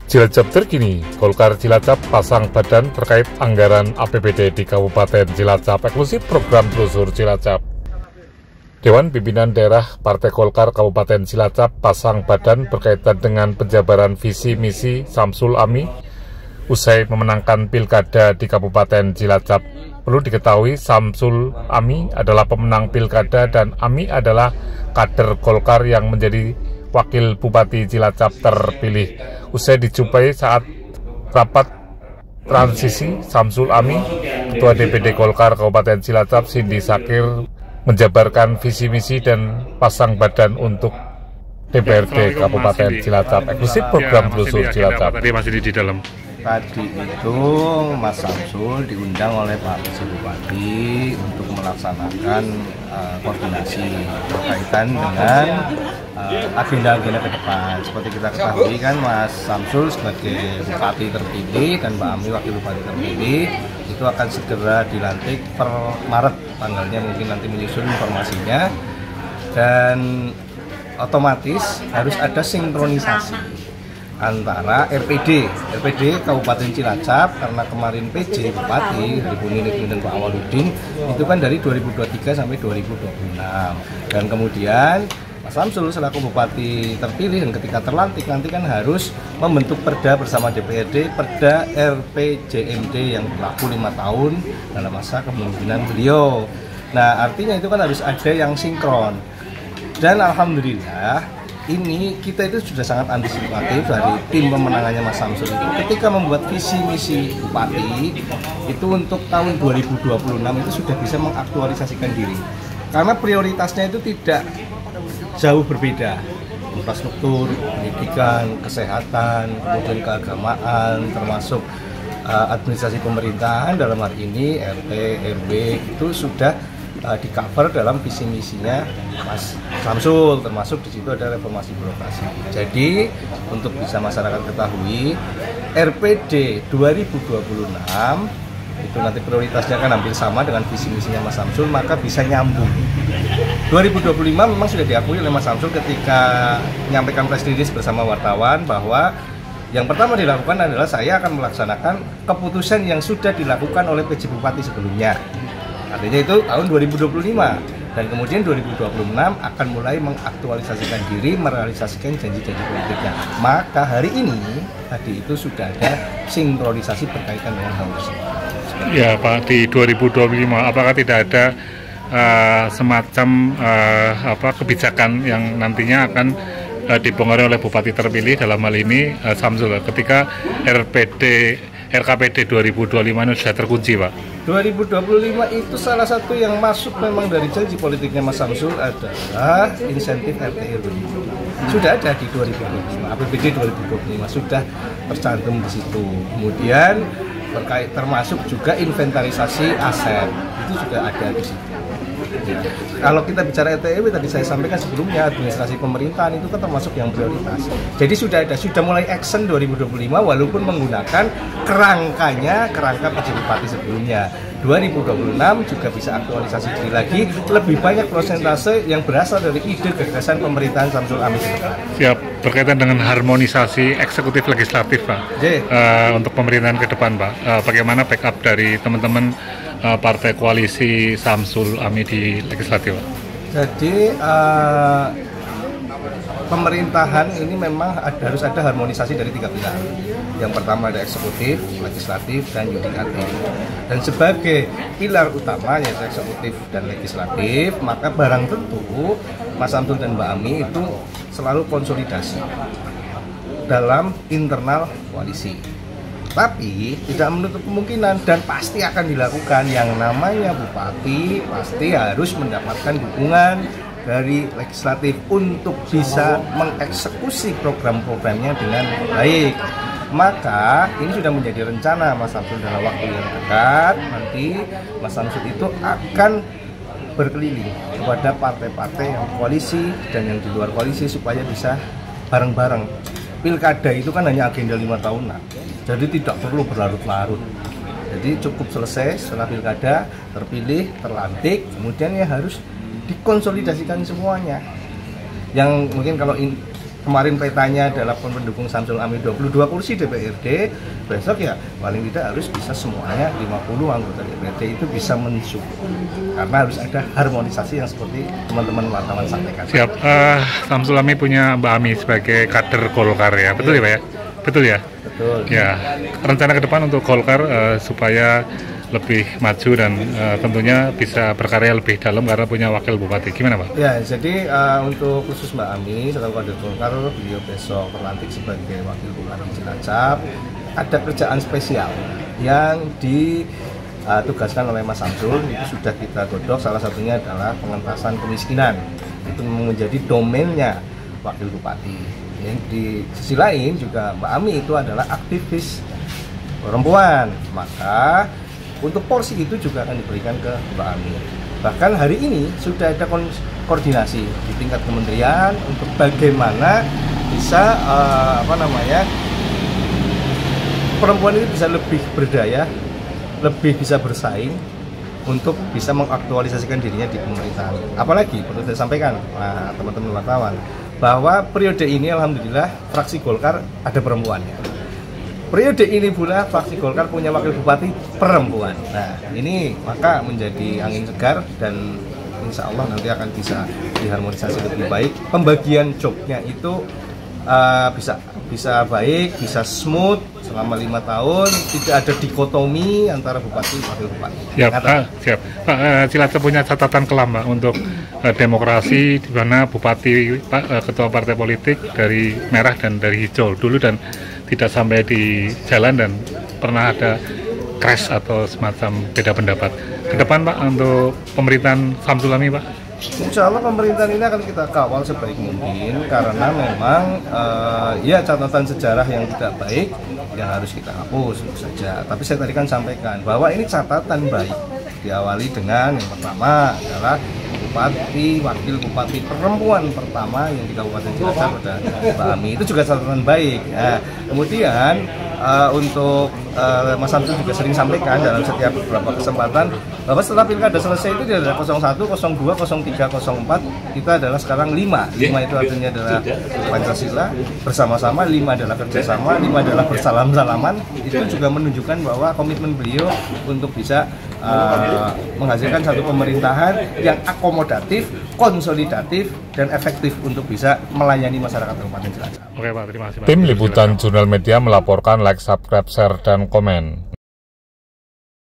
Cilacap terkini, Golkar Cilacap pasang badan terkait anggaran APBD di Kabupaten Cilacap, eksklusif program telusur Cilacap. Dewan Pimpinan Daerah Partai Golkar Kabupaten Cilacap pasang badan berkaitan dengan penjabaran visi misi Samsul Ami usai memenangkan pilkada di Kabupaten Cilacap. Perlu diketahui, Samsul Ami adalah pemenang pilkada dan Ami adalah kader Golkar yang menjadi Wakil Bupati Cilacap terpilih. Usai dijumpai saat rapat transisi, Samsul Ami, Ketua DPD Golkar Kabupaten Cilacap, Cindy Sakir, menjabarkan visi misi dan pasang badan untuk DPRD Kabupaten Cilacap, eksklusif program telusur Cilacap. Tadi masih di dalam. Tadi itu Mas Samsul diundang oleh Pak Bupati untuk melaksanakan koordinasi berkaitan dengan agenda-agenda ke depan. Seperti kita ketahui kan, Mas Samsul sebagai Bupati terpilih dan Mbak Ami Wakil Bupati terpilih itu akan segera dilantik per Maret, tanggalnya mungkin nanti menyusun informasinya, dan otomatis harus ada sinkronisasi antara RPD Kabupaten Cilacap, karena kemarin PJ Bupati Hari Buninik dan Pak Awaludin itu kan dari 2023 sampai 2026, dan kemudian Mas Samsul selaku Bupati terpilih dan ketika terlantik nanti kan harus membentuk perda bersama DPRD, perda RPJMD yang berlaku 5 tahun dalam masa kepemimpinan beliau. Nah, artinya itu kan harus ada yang sinkron, dan alhamdulillah ini kita itu sudah sangat antisipatif dari tim pemenangannya Mas Samsul itu ketika membuat visi misi Bupati itu untuk tahun 2026 itu sudah bisa mengaktualisasikan diri, karena prioritasnya itu tidak jauh berbeda: infrastruktur, pendidikan, kesehatan, kemudian keagamaan, termasuk administrasi pemerintahan dalam hal ini RT, RW itu sudah di cover dalam visi misinya Mas Samsul, termasuk di situ ada reformasi birokrasi. Jadi untuk bisa masyarakat ketahui, RPD 2026 itu nanti prioritasnya akan hampir sama dengan visi misinya Mas Samsul, maka bisa nyambung. 2025 memang sudah diakui oleh Mas Samsul ketika menyampaikan press release bersama wartawan bahwa yang pertama dilakukan adalah saya akan melaksanakan keputusan yang sudah dilakukan oleh PJ Bupati sebelumnya. Artinya itu tahun 2025, dan kemudian 2026 akan mulai mengaktualisasikan diri, merealisasikan janji-janji politiknya. Maka hari ini tadi itu sudah ada sinkronisasi berkaitan dengan hal tersebut. Ya Pak, di 2025 apakah tidak ada semacam kebijakan yang nantinya akan dipengaruhi oleh Bupati terpilih dalam hal ini Samsul, ketika RKPD 2025 ini sudah terkunci, Pak? 2025 itu salah satu yang masuk memang dari janji politiknya Mas Samsul adalah insentif RT RW. Sudah ada di 2025, APBD 2025 sudah tercantum di situ. Kemudian termasuk juga inventarisasi aset, itu juga ada di situ. Ya. Kalau kita bicara RT/RW tadi saya sampaikan sebelumnya, administrasi pemerintahan itu kan termasuk yang prioritas. Jadi sudah mulai action 2025 walaupun menggunakan kerangka PJ Bupati sebelumnya. 2026 juga bisa aktualisasi diri lagi, lebih banyak prosentase yang berasal dari ide gagasan pemerintahan Samsul Ami. Siap, berkaitan dengan harmonisasi eksekutif legislatif, Pak. Untuk pemerintahan ke depan, Pak, bagaimana backup dari teman-teman partai koalisi Samsul Ami di legislatif, Pak? Jadi pemerintahan ini memang harus ada harmonisasi dari 3 pilar. Yang pertama ada eksekutif, legislatif, dan yudikatif. Dan sebagai pilar utama yaitu eksekutif dan legislatif, maka barang tentu Mas Samsul dan Mbak Ami itu selalu konsolidasi dalam internal koalisi. Tapi tidak menutup kemungkinan dan pasti akan dilakukan yang namanya Bupati pasti harus mendapatkan dukungan dari legislatif untuk bisa mengeksekusi program-programnya dengan baik. Maka ini sudah menjadi rencana Mas Samsul dalam waktu yang dekat. Nanti Mas Samsul itu akan berkeliling kepada partai-partai yang koalisi dan yang di luar koalisi supaya bisa bareng-bareng. Pilkada itu kan hanya agenda 5 tahunan, jadi tidak perlu berlarut-larut. Jadi cukup selesai setelah pilkada, terpilih, terlantik, kemudian ya harus dikonsolidasikan semuanya. Yang mungkin kalau kemarin petanya adalah pendukung Samsul Ami 22 kursi DPRD, besok ya paling tidak harus bisa semuanya 50 anggota DPRD itu bisa mensyukur, karena harus ada harmonisasi yang seperti teman-teman wartawan sampaikan. Siap. Samsul Ami punya Mbak Ami sebagai kader Golkar ya, betul ya Pak ya? Betul ya? Betul. Ya, rencana ke depan untuk Golkar supaya lebih maju dan tentunya bisa berkarya lebih dalam karena punya wakil bupati. Gimana Pak? Ya, jadi untuk khusus Mbak Ami selaku kader Golkar, beliau besok terlantik sebagai wakil bupati Cilacap. Ada kerjaan spesial yang ditugaskan oleh Mas Samsul, itu sudah kita godok. Salah satunya adalah pengentasan kemiskinan. Itu menjadi domainnya wakil bupati. Yang di sisi lain juga Mbak Ami itu adalah aktivis perempuan, maka untuk porsi itu juga akan diberikan ke Mbak Ami. Bahkan hari ini sudah ada koordinasi di tingkat kementerian untuk bagaimana bisa perempuan ini bisa lebih berdaya, lebih bisa bersaing untuk bisa mengaktualisasikan dirinya di pemerintahan. Apalagi perlu saya sampaikan teman-teman wartawan bahwa periode ini alhamdulillah fraksi Golkar ada perempuannya. Periode ini pula fraksi Golkar punya wakil bupati perempuan. Nah, ini maka menjadi angin segar dan insya Allah nanti akan bisa diharmonisasi lebih baik. Pembagian jobnya itu bisa baik, bisa smooth selama 5 tahun, tidak ada dikotomi antara bupati dan wakil bupati. Siap, siap. Pak, Cilacap punya catatan kelam Pak untuk demokrasi di mana bupati, Pak, ketua partai politik dari merah dan dari hijau dulu dan tidak sampai di jalan dan pernah ada crash atau semacam beda pendapat. Ke depan Pak untuk pemerintahan Samsul Ami Pak? Insya Allah pemerintahan ini akan kita kawal sebaik mungkin karena memang ya catatan sejarah yang tidak baik yang harus kita hapus saja. Tapi saya tadi kan sampaikan bahwa ini catatan baik, diawali dengan yang pertama adalah bupati, wakil bupati perempuan pertama yang di Kabupaten Cilacap pada Mbak Ami, itu juga catatan baik. Nah, kemudian untuk Mas Samsul juga sering sampaikan dalam setiap beberapa kesempatan bahwa setelah pilkada selesai itu tidak ada 01, 02, 03, 04, kita adalah sekarang 5. 5 itu artinya adalah Pancasila bersama-sama, 5 adalah kerjasama, 5 adalah bersalam-salaman. Itu juga menunjukkan bahwa komitmen beliau untuk bisa menghasilkan satu pemerintahan yang akomodatif, konsolidatif, dan efektif untuk bisa melayani masyarakat Kabupaten Cilacap. Oke Pak, terima kasih Pak. Tim Liputan Jurnal Media melaporkan. Like, subscribe, share, dan komen.